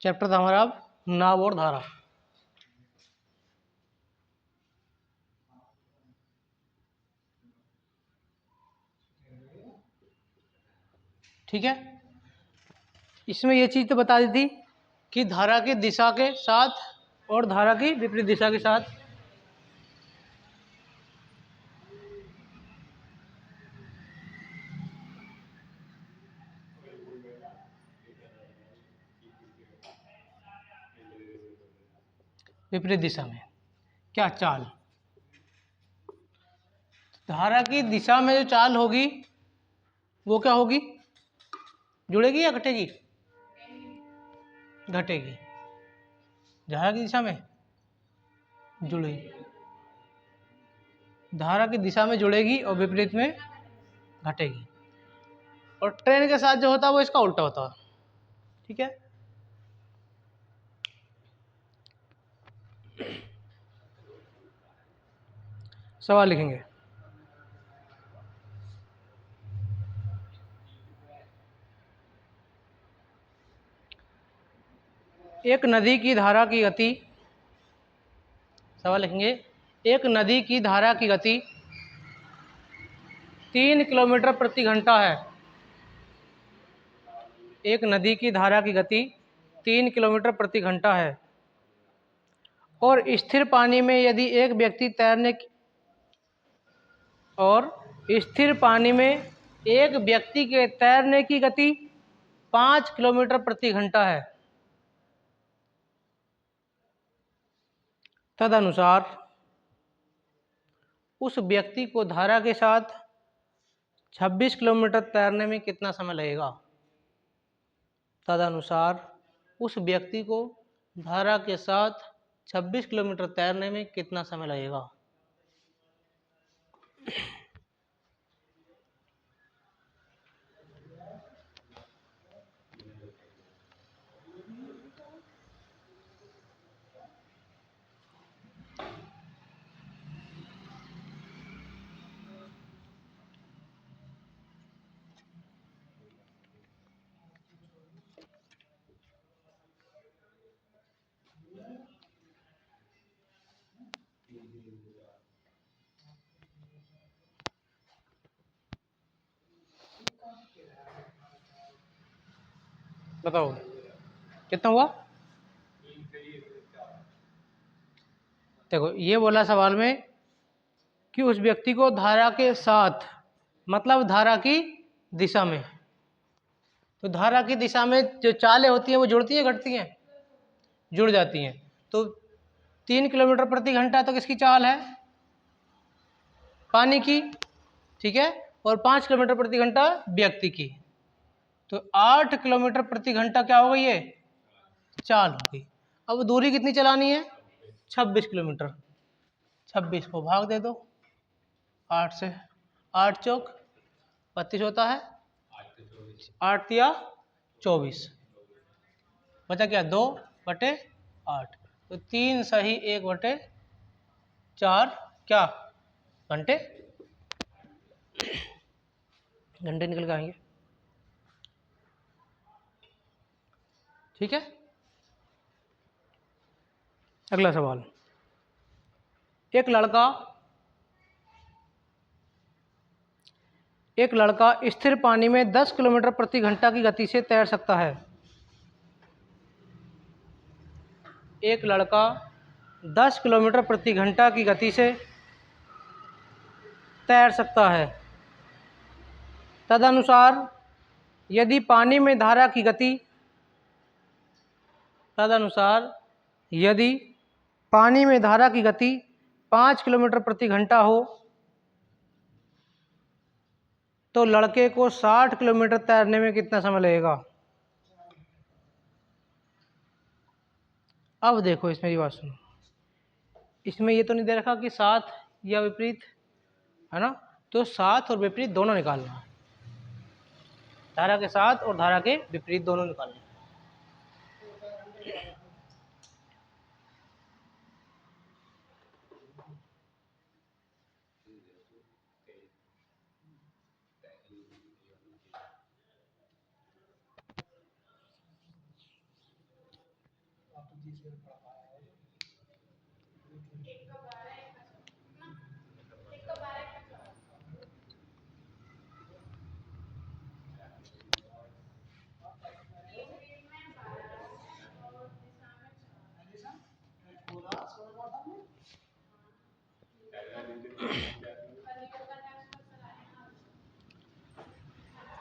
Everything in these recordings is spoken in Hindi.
चैप्टर था हमारा अब नाव और धारा। ठीक है, इसमें ये चीज तो बता दी थी कि धारा की दिशा के साथ और धारा की विपरीत दिशा के साथ विपरीत दिशा में क्या चाल, धारा की दिशा में जो चाल होगी वो क्या होगी, जुड़ेगी या घटेगी? घटेगी। धारा की दिशा में जुड़ेगी, धारा की दिशा में जुड़ेगी और विपरीत में घटेगी। और ट्रेन के साथ जो होता है वो इसका उल्टा होता है। ठीक है, सवाल लिखेंगे। एक नदी की धारा की गति, सवाल लिखेंगे, एक नदी की धारा की गति 3 किलोमीटर प्रति घंटा है। एक नदी की धारा की गति 3 किलोमीटर प्रति घंटा है और स्थिर पानी में यदि एक व्यक्ति तैरने की, और स्थिर पानी में एक व्यक्ति के तैरने की गति 5 किलोमीटर प्रति घंटा है, तदनुसार उस व्यक्ति को धारा के साथ 26 किलोमीटर तैरने में कितना समय लगेगा? तदनुसार उस व्यक्ति को धारा के साथ 26 किलोमीटर तैरने में कितना समय लगेगा? बताओ कितना हुआ? देखो ये बोला सवाल में कि उस व्यक्ति को धारा के साथ, मतलब धारा की दिशा में, तो धारा की दिशा में जो चालें होती हैं वो जुड़ती हैं घटती हैं? जुड़ जाती हैं। तो 3 किलोमीटर प्रति घंटा तक इसकी चाल है पानी की, ठीक है, और 5 किलोमीटर प्रति घंटा व्यक्ति की, तो 8 किलोमीटर प्रति घंटा क्या हो गई ये चाल हो गई। अब दूरी कितनी चलानी है? 26 किलोमीटर। 26 को भाग दे दो 8 से, 8 चौक 32 होता है, 8 या 24, बचा क्या 2/8, तो 3 सही 1/4 क्या घंटे, घंटे निकल के आएंगे। ठीक है, अगला सवाल, एक लड़का स्थिर पानी में 10 किलोमीटर प्रति घंटा की गति से तैर सकता है। एक लड़का 10 किलोमीटर प्रति घंटा की गति से तैर सकता है, तदनुसार यदि पानी में धारा की गति, तदनुसार यदि पानी में धारा की गति 5 किलोमीटर प्रति घंटा हो तो लड़के को 60 किलोमीटर तैरने में कितना समय लगेगा? अब देखो इसमें मेरी बात सुनो, इसमें ये तो नहीं दे रखा कि साथ या विपरीत, है ना, तो साथ और विपरीत दोनों निकालना है, धारा के साथ और धारा के विपरीत दोनों निकालना है।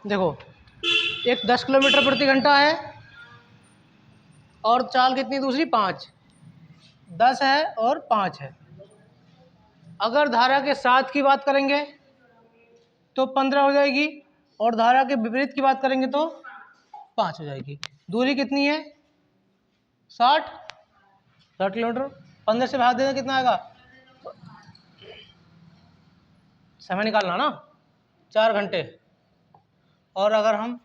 देखो, एक 10 किलोमीटर प्रति घंटा है और चाल कितनी दूसरी 5, 10 है और 5 है। अगर धारा के साथ की बात करेंगे तो 15 हो जाएगी और धारा के विपरीत की बात करेंगे तो 5 हो जाएगी। दूरी कितनी है? 60 किलोमीटर। 15 से भाग देना कितना आएगा? समय निकालना ना, 4 घंटे। और अगर हम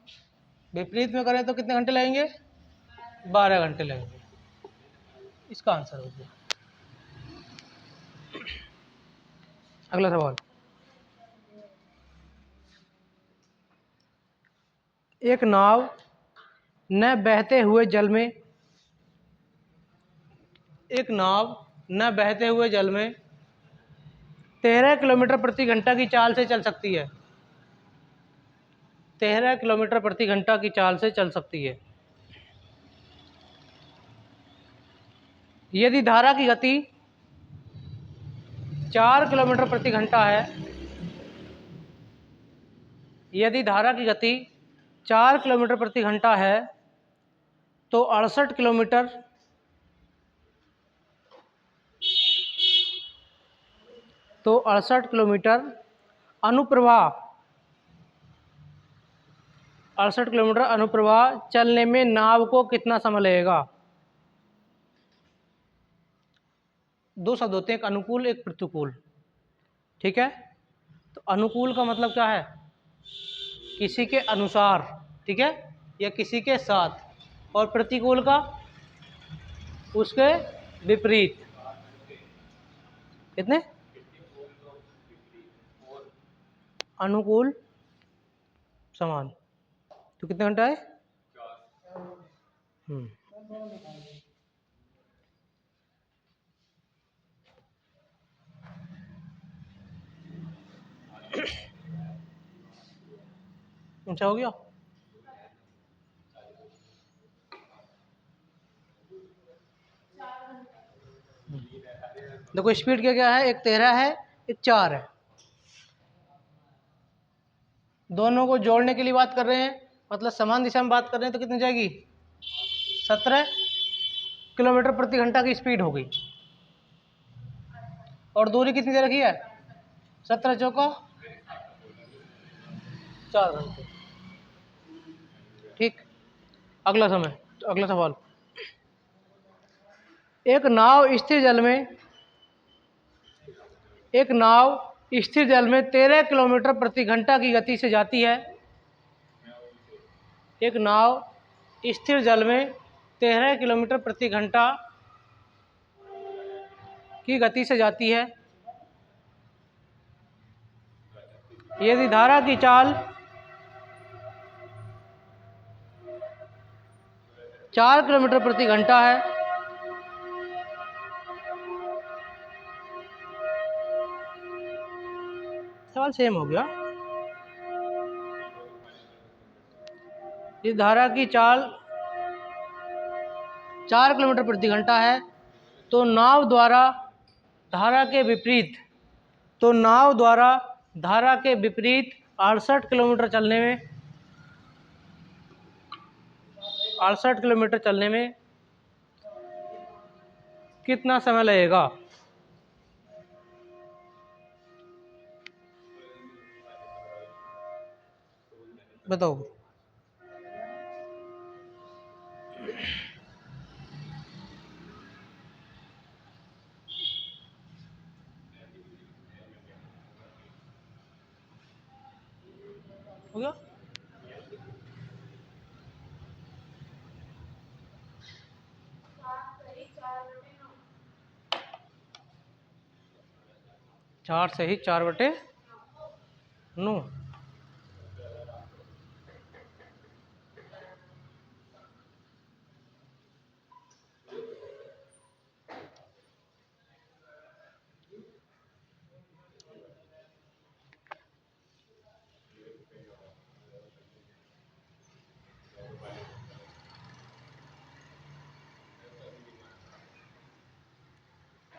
विपरीत में करें तो कितने घंटे लगेंगे? 12 घंटे लगेंगे। इसका आंसर हो गया। अगला सवाल, एक नाव न बहते हुए जल में 13 किलोमीटर प्रति घंटा की चाल से चल सकती है। 13 किलोमीटर प्रति घंटा की चाल से चल सकती है। यदि धारा की गति 4 किलोमीटर प्रति घंटा है, यदि धारा की गति 4 किलोमीटर प्रति घंटा है तो 68 किलोमीटर अनुप्रवाह 68 किलोमीटर अनुप्रवाह चलने में नाव को कितना समय लगेगा? दो शब्द होते हैं, एक अनुकूल एक प्रतिकूल। ठीक है, तो अनुकूल का मतलब क्या है? किसी के अनुसार, ठीक है, या किसी के साथ। और प्रतिकूल का उसके विपरीत। कितने? अनुकूल समान। तो कितने घंटा है? ऊंचा हो गया। देखो स्पीड क्या क्या है, एक 13 है एक 4 है। दोनों को जोड़ने के लिए बात कर रहे हैं, मतलब समान दिशा में बात कर रहे हैं, तो कितनी जाएगी? 17 किलोमीटर प्रति घंटा की स्पीड हो गई। और दूरी कितनी दे रखी है? 17 चौका 4 घंटे। ठीक, अगला सवाल, एक नाव स्थिर जल में 13 किलोमीटर प्रति घंटा की गति से जाती है। एक नाव स्थिर जल में 13 किलोमीटर प्रति घंटा की गति से जाती है। यदि धारा की चाल 4 किलोमीटर प्रति घंटा है सवाल सेम हो गया। यदि धारा की चाल 4 किलोमीटर प्रति घंटा है तो नाव द्वारा धारा के विपरीत 68 किलोमीटर चलने में कितना समय लगेगा? बताओ। हो गया। 4 सही 4/9।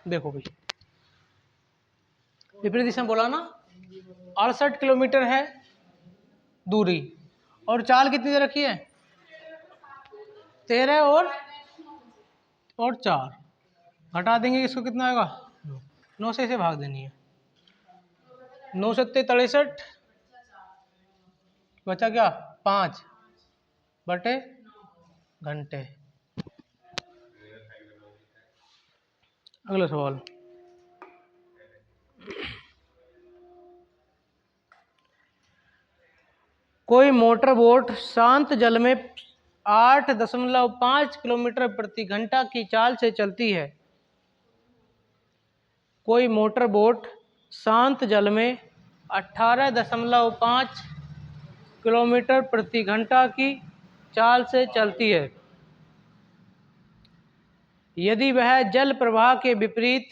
देखो भाई, विपरीत दिशा में बोला ना, 68 किलोमीटर है दूरी, और चाल कितनी दे रखी है? 13 और 4 घटा देंगे, इसको कितना आएगा? 9 से इसे भाग देनी है। 9 सत्ते 63, बचा क्या? 5 बटे घंटे। अगला सवाल, कोई मोटर बोट शांत जल में 8.5 किलोमीटर प्रति घंटा की चाल से चलती है। कोई मोटर बोट शांत जल में 18.5 किलोमीटर प्रति घंटा की चाल से चलती है। यदि वह जल प्रवाह के विपरीत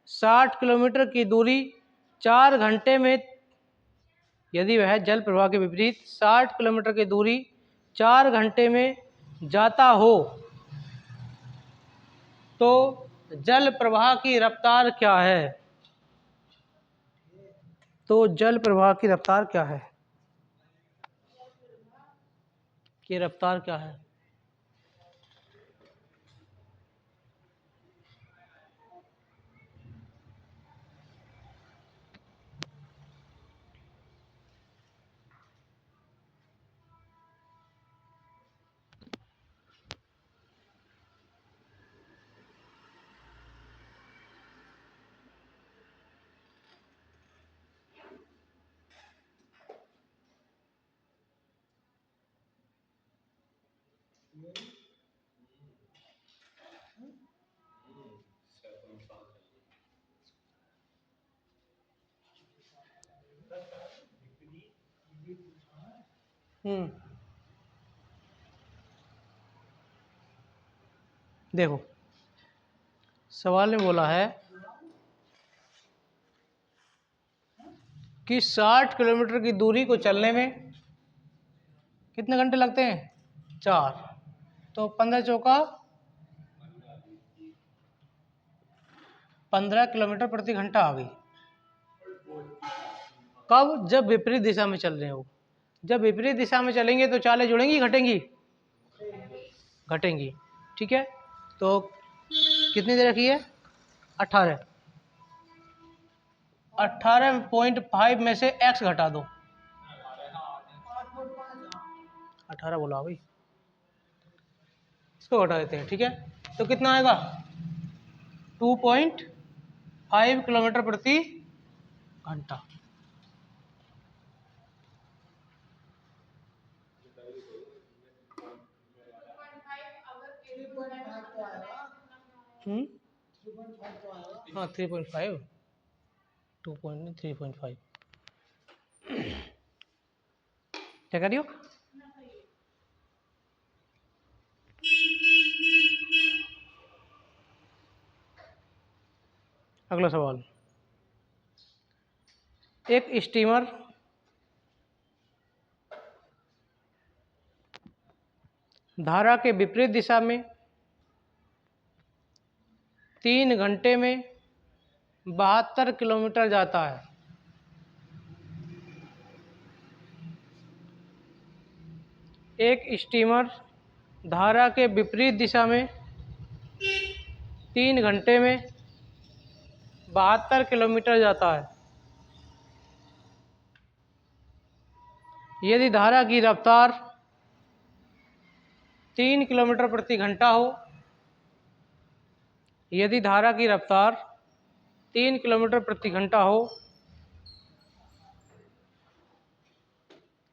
60 किलोमीटर की दूरी 4 घंटे में, यदि वह जल प्रवाह के विपरीत 60 किलोमीटर की दूरी 4 घंटे में जाता हो, तो जल प्रवाह की रफ्तार क्या है? तो जल प्रवाह की रफ्तार क्या है? की रफ्तार क्या है? देखो, सवाल में बोला है कि 60 किलोमीटर की दूरी को चलने में कितने घंटे लगते हैं? 4। तो 15 चौका 15 किलोमीटर प्रति घंटा आ गई। कब? जब विपरीत दिशा में चल रहे हो। जब विपरीत दिशा में चलेंगे तो चालें जुड़ेंगी, घटेंगी? घटेंगी। ठीक है, तो कितनी दे रखी है? 18। 18.5 में से x घटा दो। 18 बोला भाई, इसको घटा देते हैं। ठीक है, तो कितना आएगा? 2.5 किलोमीटर प्रति घंटा। हाँ 3.5, 2.3.5 क्या कर रही हो? अगला सवाल, एक स्टीमर धारा के विपरीत दिशा में 3 घंटे में 72 किलोमीटर जाता है। एक स्टीमर धारा के विपरीत दिशा में 3 घंटे में 72 किलोमीटर जाता है। यदि धारा की रफ्तार 3 किलोमीटर प्रति घंटा हो, यदि धारा की रफ्तार 3 किलोमीटर प्रति घंटा हो,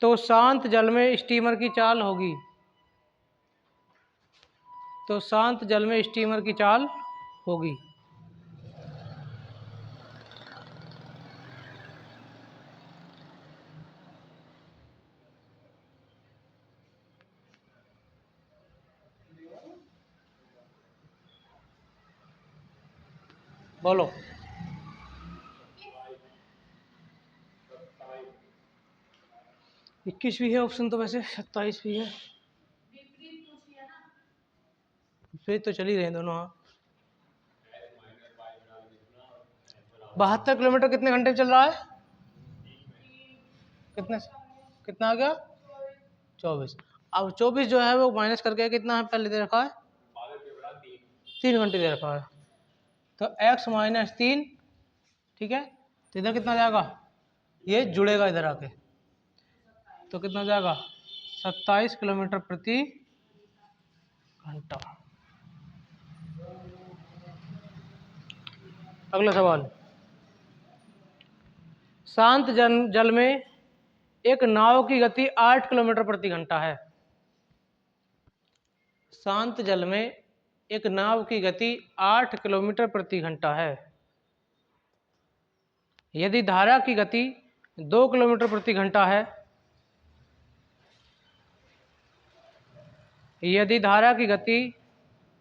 तो शांत जल में स्टीमर की चाल होगी। तो शांत जल में स्टीमर की चाल होगी। बोलो। 21 भी है ऑप्शन, तो वैसे 27 भी है। फिर तो चल ही रहे हैं दोनों। हाँ, 72 किलोमीटर कितने घंटे में चल रहा है? कितने, कितना आ गया? 24। अब 24 जो है वो माइनस करके कितना है पहले दे रखा है? 3 घंटे दे रखा है। तो x माइनस 3, ठीक है, तो इधर कितना जाएगा? ये जुड़ेगा इधर आके, तो कितना जाएगा? 27 किलोमीटर प्रति घंटा। अगला सवाल, शांत जल में एक नाव की गति 8 किलोमीटर प्रति घंटा है। शांत जल में एक नाव की गति 8 किलोमीटर प्रति घंटा है। यदि धारा की गति 2 किलोमीटर प्रति घंटा है, यदि धारा की गति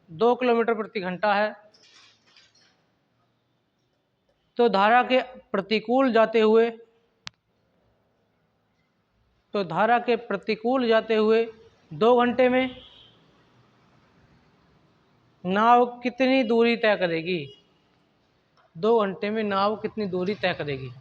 2 किलोमीटर प्रति घंटा है, तो धारा के प्रतिकूल जाते हुए, तो धारा के प्रतिकूल जाते हुए 2 घंटे में नाव कितनी दूरी तय करेगी? 2 घंटे में नाव कितनी दूरी तय करेगी?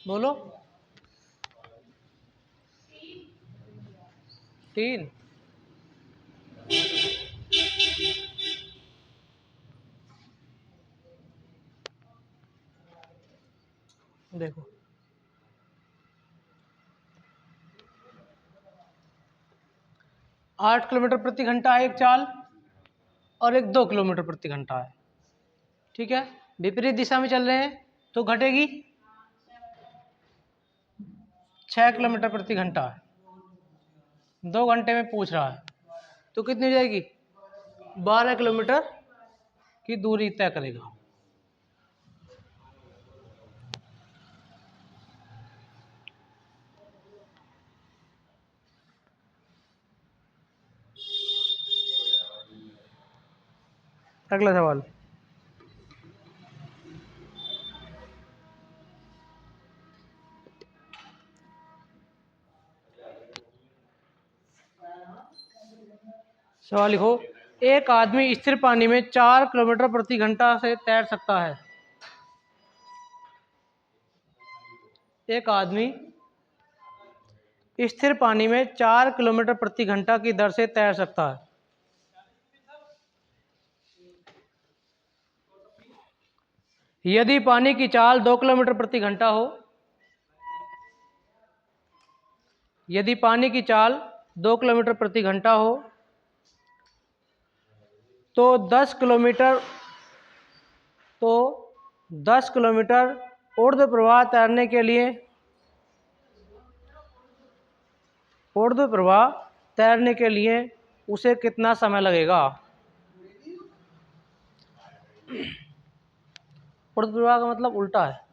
बोलो। 3। देखो 8 किलोमीटर प्रति घंटा है एक चाल, और एक 2 किलोमीटर प्रति घंटा है, ठीक है। विपरीत दिशा में चल रहे हैं तो घटेगी 6 किलोमीटर प्रति घंटा है। 2 घंटे में पूछ रहा है तो कितनी हो जाएगी? 12 किलोमीटर की दूरी तय करेगा। अगला सवाल, सवाल लिखो, एक आदमी स्थिर पानी में 4 किलोमीटर प्रति घंटा से तैर सकता है। एक आदमी स्थिर पानी में 4 किलोमीटर प्रति घंटा की दर से तैर सकता है। यदि पानी की चाल 2 किलोमीटर प्रति घंटा हो, यदि पानी की चाल 2 किलोमीटर प्रति घंटा हो, तो 10 किलोमीटर ऊर्ध्व प्रवाह तैरने के लिए, ऊर्ध्व प्रवाह तैरने के लिए उसे कितना समय लगेगा? ऊर्ध्व प्रवाह का मतलब उल्टा है।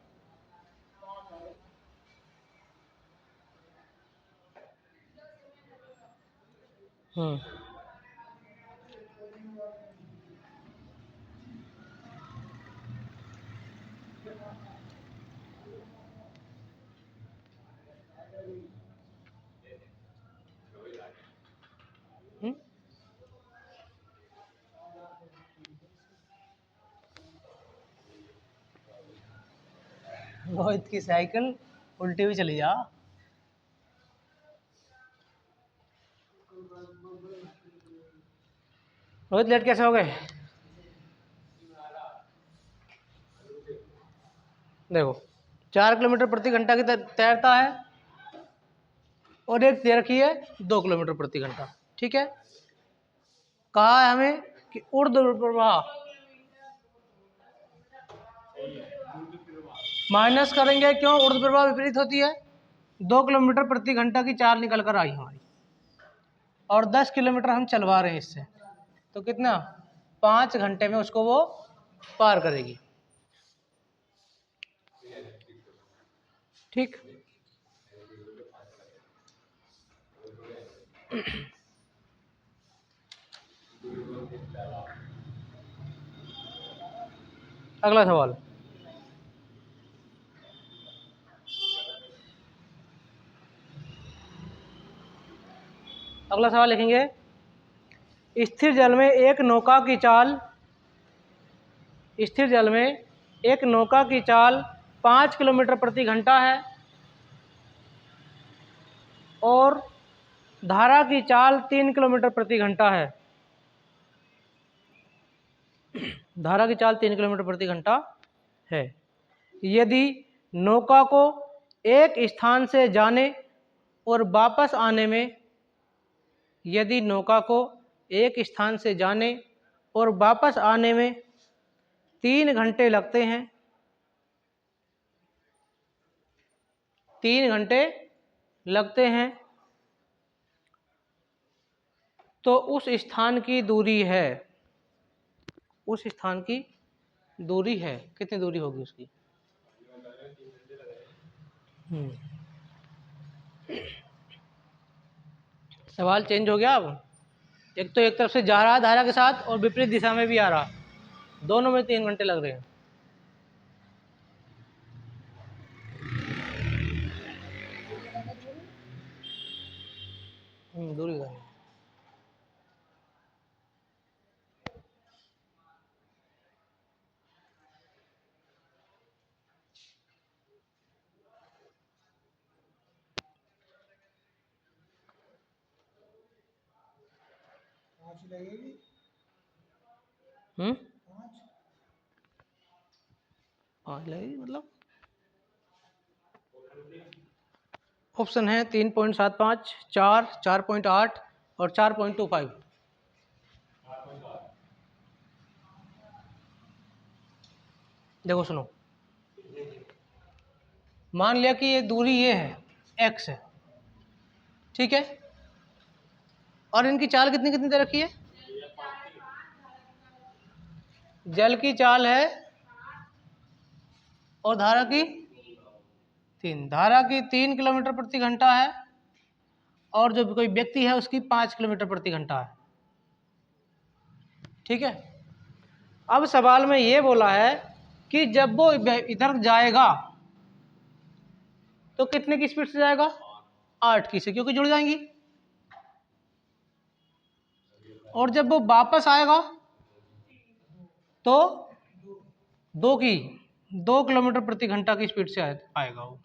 रोहित की साइकिल उल्टी भी चली जा। रोहित लेट कैसे हो गए? देखो 4 किलोमीटर प्रति घंटा की तैरता है, और एक दे रखी है 2 किलोमीटर प्रति घंटा, ठीक है। कहा है हमें कि ऊर्ध्व प्रवाह माइनस करेंगे, क्यों? ऊर्ध्व प्रवाह विपरीत होती है। 2 किलोमीटर प्रति घंटा की चाल निकल कर आई हमारी, और 10 किलोमीटर हम चलवा रहे हैं इससे, तो कितना? 5 घंटे में उसको वो पार करेगी। ठीक। अगला सवाल, अगला सवाल लिखेंगे, स्थिर जल में एक नौका की चाल, स्थिर जल में एक नौका की चाल 5 किलोमीटर प्रति घंटा है और धारा की चाल 3 किलोमीटर प्रति घंटा है। धारा की चाल 3 किलोमीटर प्रति घंटा है। यदि नौका को एक स्थान से जाने और वापस आने में, यदि नौका को एक स्थान से जाने और वापस आने में 3 घंटे लगते हैं, 3 घंटे लगते हैं, तो उस स्थान की दूरी है, उस स्थान की दूरी है, कितनी दूरी होगी उसकी? सवाल चेंज हो गया अब। एक तो एक तरफ से जा रहा है धारा के साथ और विपरीत दिशा में भी आ रहा, दोनों में 3 घंटे लग रहे हैं। दूरी का पाँच लगेगी, मतलब ऑप्शन है 3.75, 4, 4.8 और 4.25। देखो सुनो, मान लिया कि ये दूरी ये है, x है, ठीक है, और इनकी चाल कितनी कितनी दे रखी है? जल की चाल है और धारा की 3, धारा की 3 किलोमीटर प्रति घंटा है और जो कोई व्यक्ति है उसकी 5 किलोमीटर प्रति घंटा है। ठीक है, अब सवाल में ये बोला है कि जब वो इधर जाएगा तो कितने की स्पीड से जाएगा? 8 की से, क्योंकि जुड़ जाएंगी। और जब वो वापस आएगा तो 2 किलोमीटर प्रति घंटा की स्पीड से आएगा वो।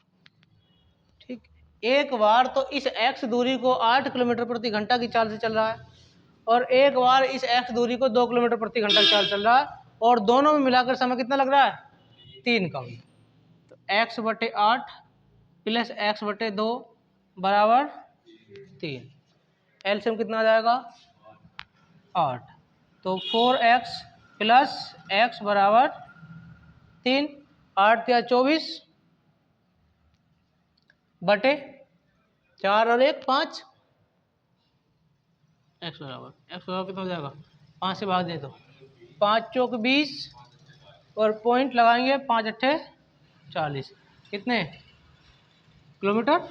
ठीक, एक बार तो इस x दूरी को 8 किलोमीटर प्रति घंटा की चाल से चल रहा है और एक बार इस x दूरी को 2 किलोमीटर प्रति घंटा की चाल चल रहा है, और दोनों में मिलाकर समय कितना लग रहा है? 3 का। तो x/8 प्लस x/2 बराबर 3। एलसीएम कितना आ जाएगा? 8। तो 4x प्लस x बराबर 3, 8 या 24 बटे 4 और 1 5। x बराबर कितना हो जाएगा? 5 से भाग दे तो 5 चौक 20 और पॉइंट लगाएंगे 5 अट्ठे 40। कितने किलोमीटर?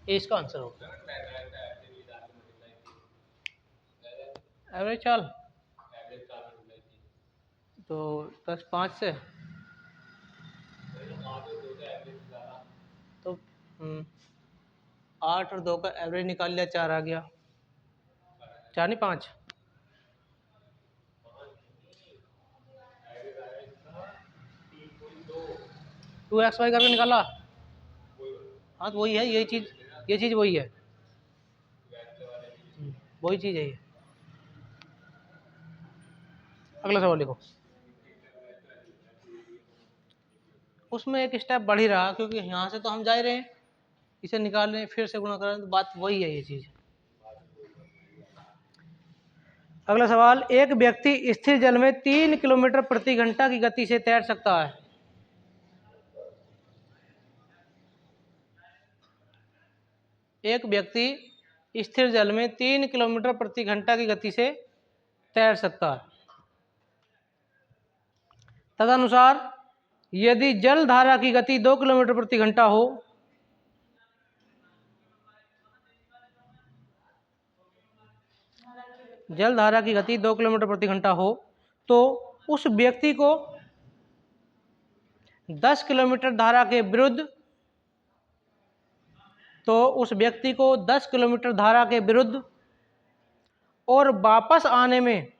इसका आंसर होगा एवरेज चाल। तो 10 5 से तो 8 और 2 का एवरेज निकाल लिया, 4 आ गया। 4 नहीं 5। 2xy करके निकाला। हाँ तो वही है, यही चीज, ये चीज वही है, वही चीज है ये। अगला सवाल लिखो। उसमें एक स्टेप बढ़ ही रहा, क्योंकि यहाँ से तो हम जा ही रहे हैं, इसे निकाल रहे हैं, फिर से गुणा कर रहे हैं, तो बात वही है ये चीज। अगला सवाल, एक व्यक्ति स्थिर जल में 3 किलोमीटर प्रति घंटा की गति से तैर सकता है। एक व्यक्ति स्थिर जल में 3 किलोमीटर प्रति घंटा की गति से तैर सकता है। तदनुसार यदि जल धारा की गति 2 किलोमीटर प्रति घंटा हो, जल धारा की गति 2 किलोमीटर प्रति घंटा हो, तो उस व्यक्ति को 10 किलोमीटर धारा के विरुद्ध, तो उस व्यक्ति को 10 किलोमीटर धारा के विरुद्ध और वापस आने में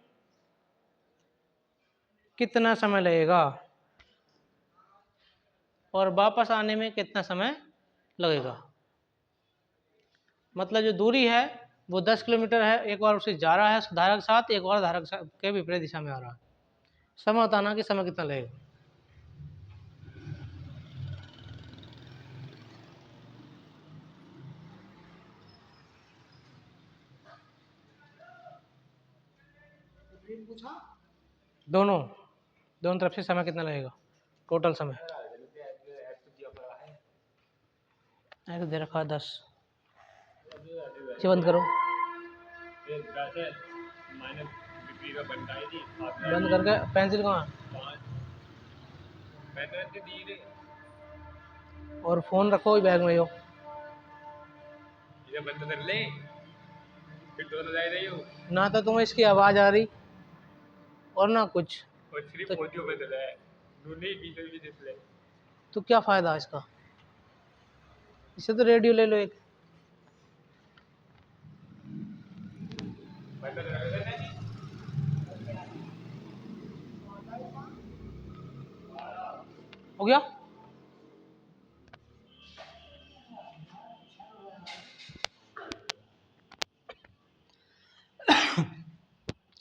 कितना समय लगेगा, और वापस आने में कितना समय लगेगा। मतलब जो दूरी है वो 10 किलोमीटर है, एक बार उसे जा रहा है धारा के साथ, एक बार धारा के विपरीत दिशा में आ रहा है। समय बताना कि समय कितना लगेगा। दोनों तरफ से समय कितना लगेगा, टोटल समय ऐसे दे रखा 10। बंद करो, बंद करके पेंसिल कहाँ और फोन रखो बैग में, यो बंद कर ले, फिर दोनों जा रही हो ना, तो तुम्हें इसकी आवाज आ रही और ना कुछ, और सिर्फ ऑडियो बदल है, दोनों वीडियो भी डिस्प्ले, तो क्या फायदा इसका। इसे तो रेडियो ले लो एक। हो गया।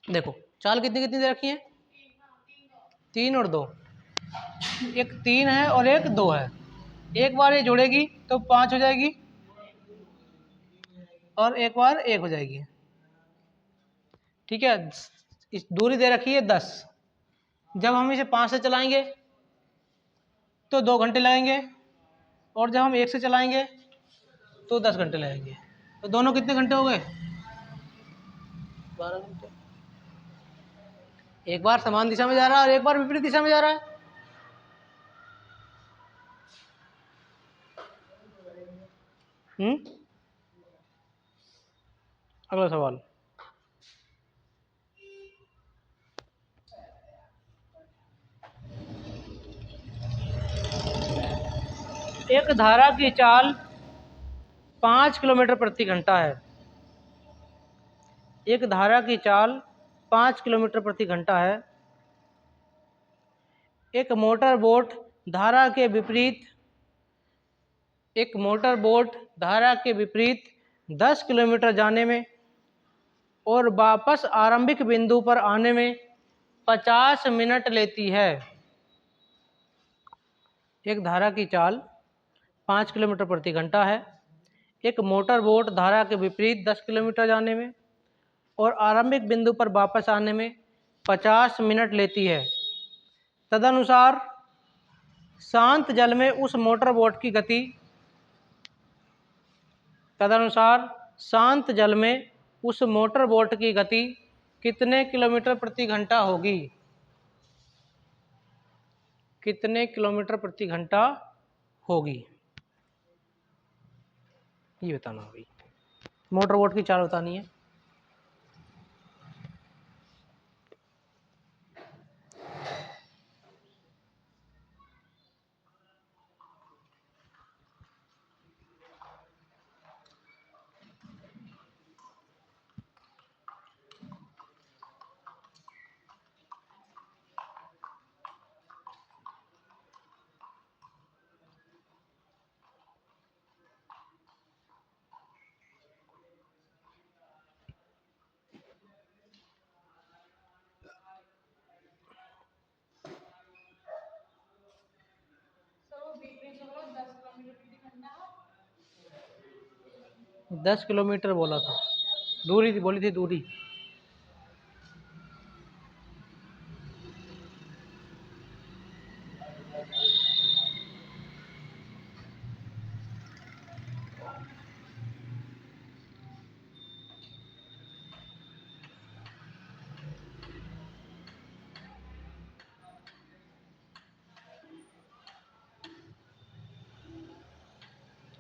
देखो चाल कितनी कितनी दे रखी है, 3 और 2, एक 3 है और एक 2 है। एक बार ये जुड़ेगी तो 5 हो जाएगी और एक बार 1 हो जाएगी। ठीक है, इस दूरी दे रखी है 10। जब हम इसे 5 से चलाएंगे तो 2 घंटे लगेंगे, और जब हम 1 से चलाएंगे तो 10 घंटे लगेंगे। तो दोनों कितने घंटे हो गए, 12 घंटे। एक बार समान दिशा में जा रहा है और एक बार विपरीत दिशा में जा रहा है। अगला सवाल, एक धारा की चाल 5 किलोमीटर प्रति घंटा है। एक धारा की चाल 5 किलोमीटर प्रति घंटा है। एक मोटर बोट धारा के विपरीत, एक मोटर बोट धारा के विपरीत 10 किलोमीटर जाने में और वापस आरंभिक बिंदु पर आने में 50 मिनट लेती है। एक धारा की चाल 5 किलोमीटर प्रति घंटा है। एक मोटर बोट धारा के विपरीत 10 किलोमीटर जाने में और आरंभिक बिंदु पर वापस आने में 50 मिनट लेती है। तदनुसार शांत जल में उस मोटर बोट की गति, तदनुसार शांत जल में उस मोटर बोट की गति कितने किलोमीटर प्रति घंटा होगी, कितने किलोमीटर प्रति घंटा होगी, ये बताना होगी। मोटर बोट की चाल बतानी है। दस किलोमीटर बोला था, दूरी थी, बोली थी दूरी।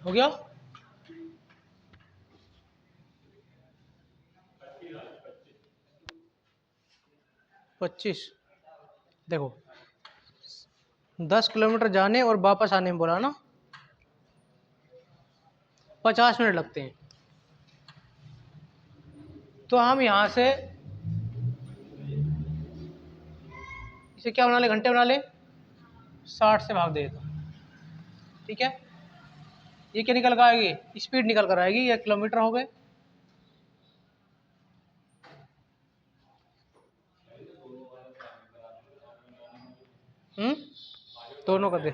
हो गया। पच्चीस। देखो 10 किलोमीटर जाने और वापस आने में बोला ना, 50 मिनट लगते हैं। तो हम यहाँ से इसे क्या बना ले, घंटे बना ले, 60 से भाग दे तो ठीक है। ये क्या निकल कर आएगी, स्पीड निकल कर आएगी, ये किलोमीटर हो गए। दोनों का दे,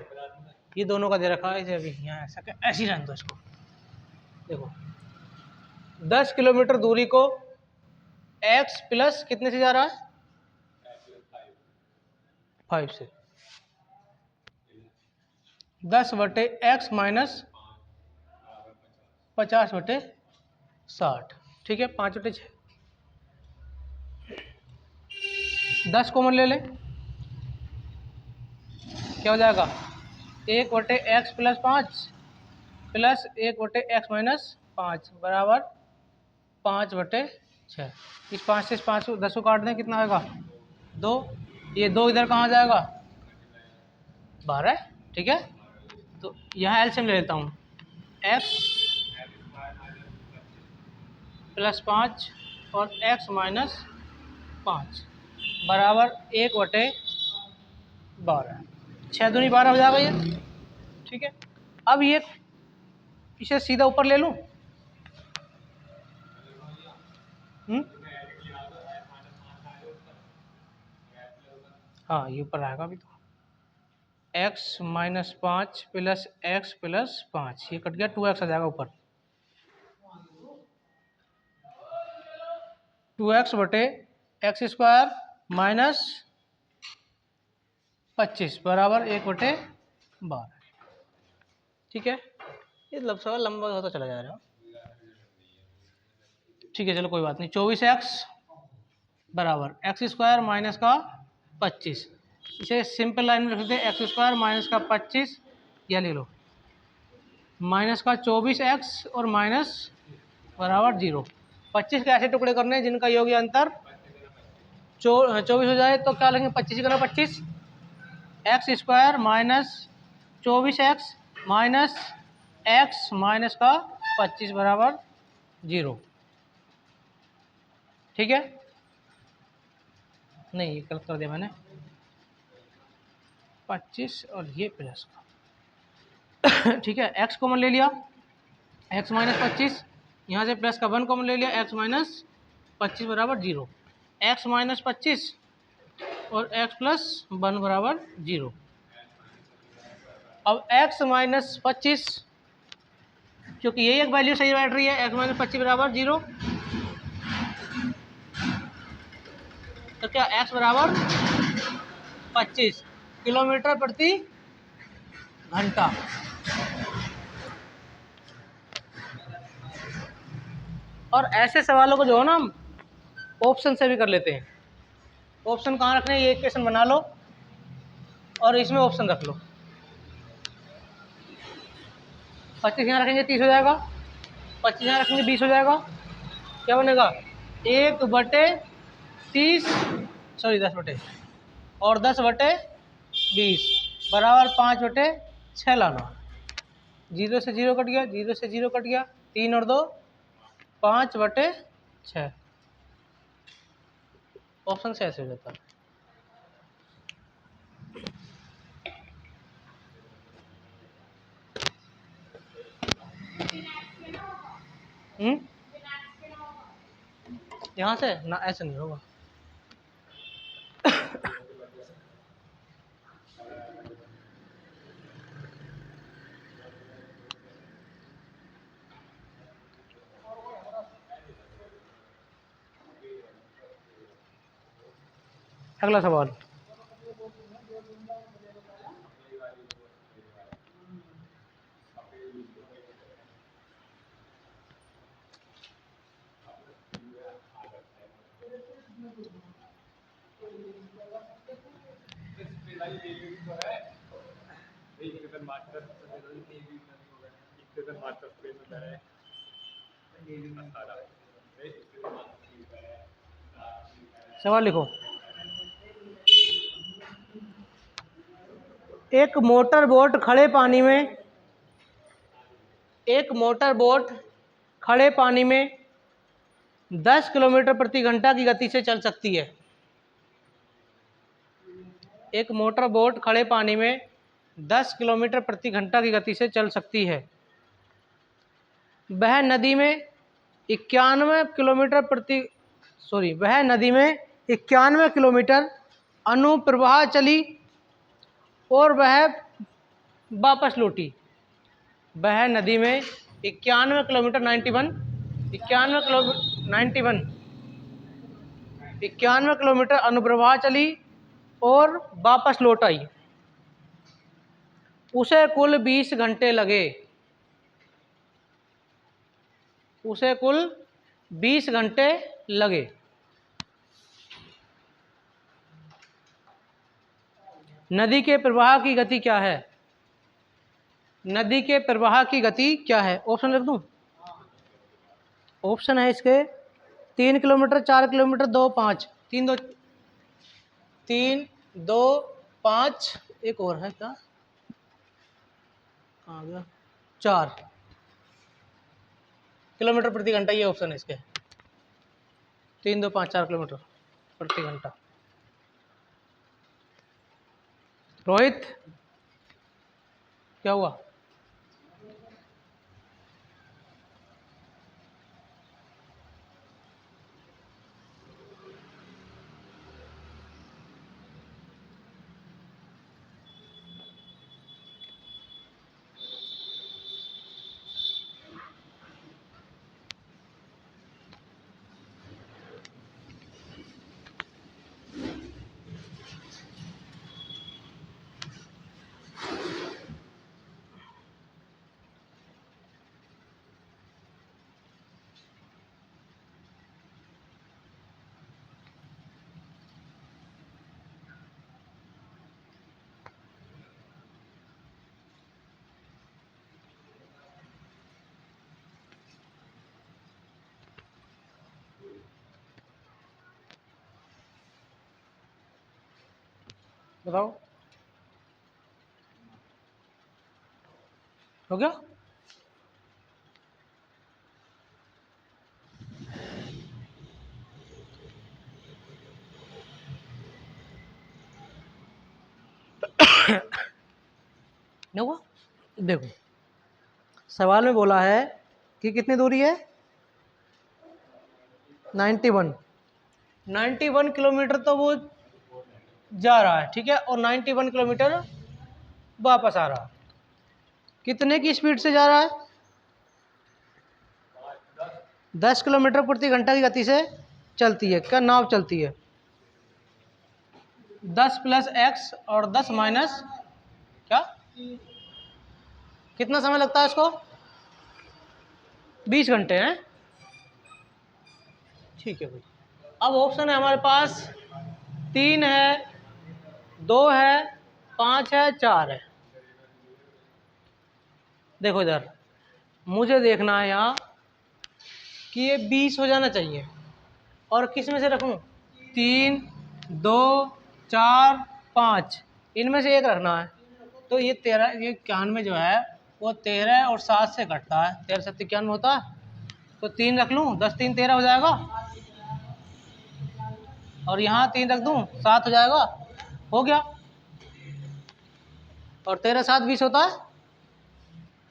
ये दोनों का दे रखा है इसे, अभी यहाँ ऐसा ऐसे ही रहने दो इसको। देखो 10 किलोमीटर दूरी को x प्लस कितने से जा रहा है, 5 से। 10/x माइनस 50/60, ठीक है। 5/6, 10 कॉमन ले ले, क्या हो जाएगा, 1/x plus 5 plus 1/x minus 5 बराबर 5/6। इस 5 से 5 10 को काट दें, कितना आएगा 2। ये 2 इधर कहाँ जाएगा, 12, ठीक है। तो यहाँ एलसीएम ले लेता हूँ, x प्लस 5 और x माइनस 5 बराबर 1/12। 6 दूनी 12 हो जाएगा ये, ठीक है। अब ये इसे सीधा ऊपर ले लूँ, हाँ ये ऊपर आएगा अभी तो। x minus 5 plus x plus 5, ये कट गया, 2x आ जाएगा ऊपर। 2x/x² माइनस 25 बराबर 1/12, ठीक है। ये सवाल लंबा होता चला जा रहा है, ठीक है। चलो कोई बात नहीं। 24x बराबर x² माइनस का 25, इसे सिंपल लाइन में लिख देते हैं, x² माइनस का 25, या ले लो माइनस का 24x और माइनस बराबर 0। 25 के ऐसे टुकड़े करने हैं जिनका योग्य अंतर 24 हो जाए, तो क्या लेंगे, 25 करना 25, x² minus 24x minus x minus का 25 बराबर 0, ठीक है। नहीं ये गलत कर दिया मैंने, 25 और ये प्लस का ठीक है। x कॉमन ले लिया, x माइनस 25, यहाँ से प्लस का 1 कॉमन ले लिया, x माइनस 25 बराबर 0, x माइनस 25 और x प्लस 1 बराबर 0। अब x माइनस 25, क्योंकि यही एक वैल्यू सही बैठ रही है, x माइनस 25 बराबर 0, तो क्या x बराबर 25 किलोमीटर प्रति घंटा। और ऐसे सवालों को जो है ना हम ऑप्शन से भी कर लेते हैं। ऑप्शन कहाँ रखने हैं, ये इक्वेशन बना लो और इसमें ऑप्शन रख लो। 25 यहाँ रखेंगे 30 हो जाएगा, 25 यहाँ रखेंगे 20 हो जाएगा, क्या बनेगा 1/30, सॉरी 10/, और 10/20 बराबर 5/6 लाना। 0 से 0 कट गया, 0 से 0 कट गया, 3 और 2 5/6। ऑप्शन से ऐसे हो जाता है। यहाँ से ना, ऐसे नहीं होगा। अगला सवाल, सवाल लिखो। एक मोटर बोट खड़े पानी में, एक मोटर बोट खड़े पानी में 10 किलोमीटर प्रति घंटा की गति से चल सकती है। एक मोटर बोट खड़े पानी में 10 किलोमीटर प्रति घंटा की गति से चल सकती है। वह नदी में 91 किलोमीटर अनुप्रवाह चली और वह वापस लौटी। वह नदी में 91 किलोमीटर 91 किलोमीटर अनुप्रवाह चली और वापस लौट आई। उसे कुल 20 घंटे लगे। उसे कुल 20 घंटे लगे। नदी के प्रवाह की गति क्या है? नदी के प्रवाह की गति क्या है? ऑप्शन लिख दूं? ऑप्शन है इसके 3 किलोमीटर, 4 किलोमीटर, 2, 5। 3, 2, 5, एक और है क्या आ गया, 4 किलोमीटर प्रति घंटा। ये ऑप्शन है इसके 3, 2, 5, 4 किलोमीटर प्रति घंटा। रोहित क्या हुआ? बताओ, हो गया? नहीं हुआ? देखो सवाल में बोला है कि कितनी दूरी है? 91 किलोमीटर तो वो जा रहा है, ठीक है, और 91 किलोमीटर वापस आ रहा है। कितने की स्पीड से जा रहा है? 10 किलोमीटर प्रति घंटा की गति से चलती है। क्या नाव चलती है? 10 + x और 10 माइनस क्या, कितना समय लगता है इसको? 20 घंटे हैं, ठीक है भाई। अब ऑप्शन है हमारे पास 3 है, 2 है, 5 है, 4 है। देखो इधर मुझे देखना है यहाँ कि ये 20 हो जाना चाहिए, और किस में से रखूँ? 3, 2, 4, 5, इनमें से एक रखना है। तो ये 13, ये 91 जो है वो 13 और 7 से घटता है। 13 से 91 होता है, तो 3 रख लूँ, 10, 3, 13 हो जाएगा, और यहाँ 3 रख दूँ, 7 हो जाएगा, हो गया। और 13, 7, 20 होता है,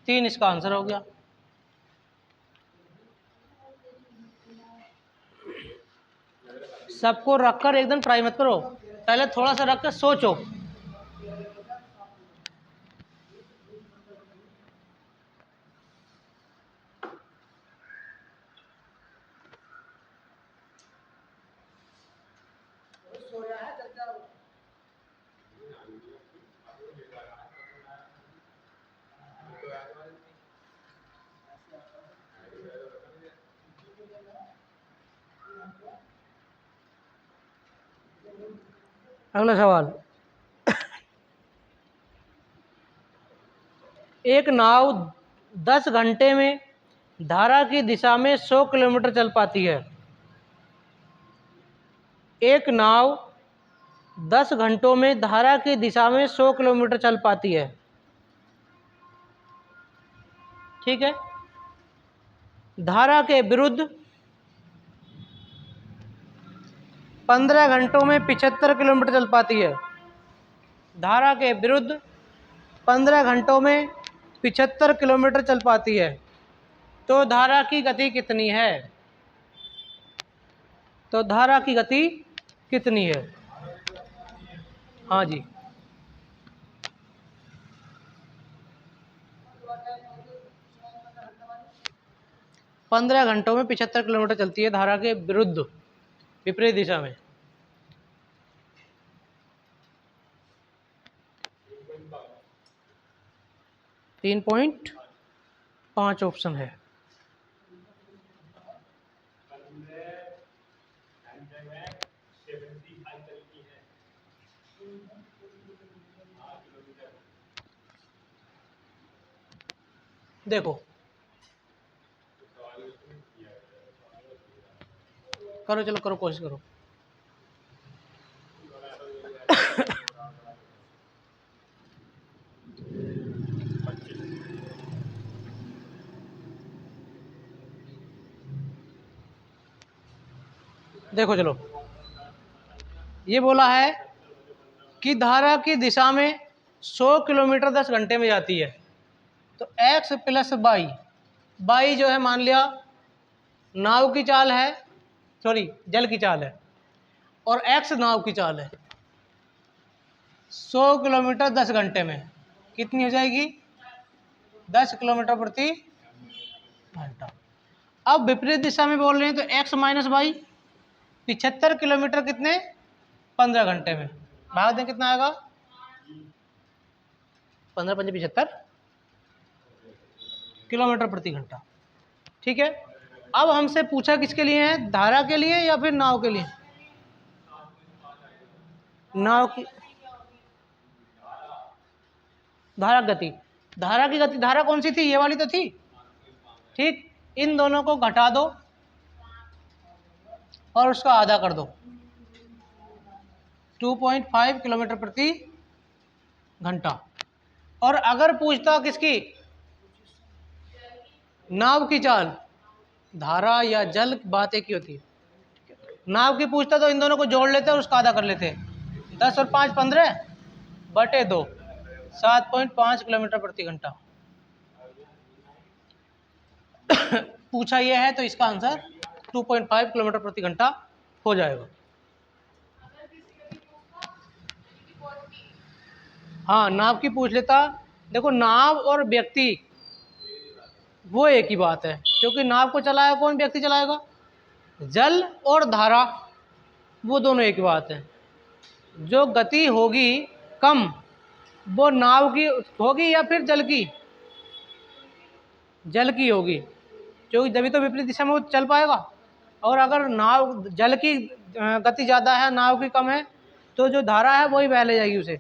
3 इसका आंसर हो गया। सबको रखकर एकदम ट्राई मत करो, पहले थोड़ा सा रखकर सोचो। अगला सवाल, एक नाव 10 घंटे में धारा की दिशा में 100 किलोमीटर चल पाती है। एक नाव 10 घंटों में धारा की दिशा में 100 किलोमीटर चल पाती है। ठीक है। धारा के विरुद्ध 15 घंटों में 75 किलोमीटर चल पाती है। धारा के विरुद्ध 15 घंटों में 75 किलोमीटर चल पाती है। तो धारा की गति कितनी है? तो धारा की गति कितनी है? हाँ जी, 15 घंटों में 75 किलोमीटर चलती है धारा के विरुद्ध, विपरीत दिशा में। तीन 3.5 ऑप्शन है। देखो करो, चलो करो, कोशिश करो। देखो चलो, ये बोला है कि धारा की दिशा में 100 किलोमीटर 10 घंटे में जाती है। तो x प्लस वाई, वाई जो है मान लिया नाव की चाल है, सॉरी जल की चाल है, और x नाव की चाल है। 100 किलोमीटर 10 घंटे में कितनी हो जाएगी? 10 किलोमीटर प्रति घंटा। अब विपरीत दिशा में बोल रहे हैं तो x माइनस वाई, 75 किलोमीटर कितने? 15 घंटे में। भाग दें कितना आएगा? 15 पंजे 75 किलोमीटर प्रति घंटा। ठीक है। अब हमसे पूछा किसके लिए है? धारा के लिए या फिर नाव के लिए? नाव की धारा गति, धारा की गति, धारा कौन सी थी? ये वाली तो थी। ठीक, इन दोनों को घटा दो और उसका आधा कर दो, 2.5 किलोमीटर प्रति घंटा। और अगर पूछता किसकी? नाव की चाल, धारा या जल, बात एक ही होती है। नाव की पूछता तो इन दोनों को जोड़ लेते और उसका आधा कर लेते। 10 और 5 15 बटे 2, 7.5 किलोमीटर प्रति घंटा। पूछा यह है तो इसका आंसर 2.5 किलोमीटर प्रति घंटा हो जाएगा। हाँ, नाव की पूछ लेता। देखो नाव और व्यक्ति वो एक ही बात है, क्योंकि नाव को चलाया कौन? व्यक्ति चलाएगा। जल और धारा वो दोनों एक ही बात है। जो गति होगी कम वो नाव की होगी या फिर जल की? जल की होगी, क्योंकि जब तो विपरीत दिशा में वो चल पाएगा। और अगर नाव जल की गति ज़्यादा है, नाव की कम है, तो जो धारा है वही बह ले जाएगी उसे।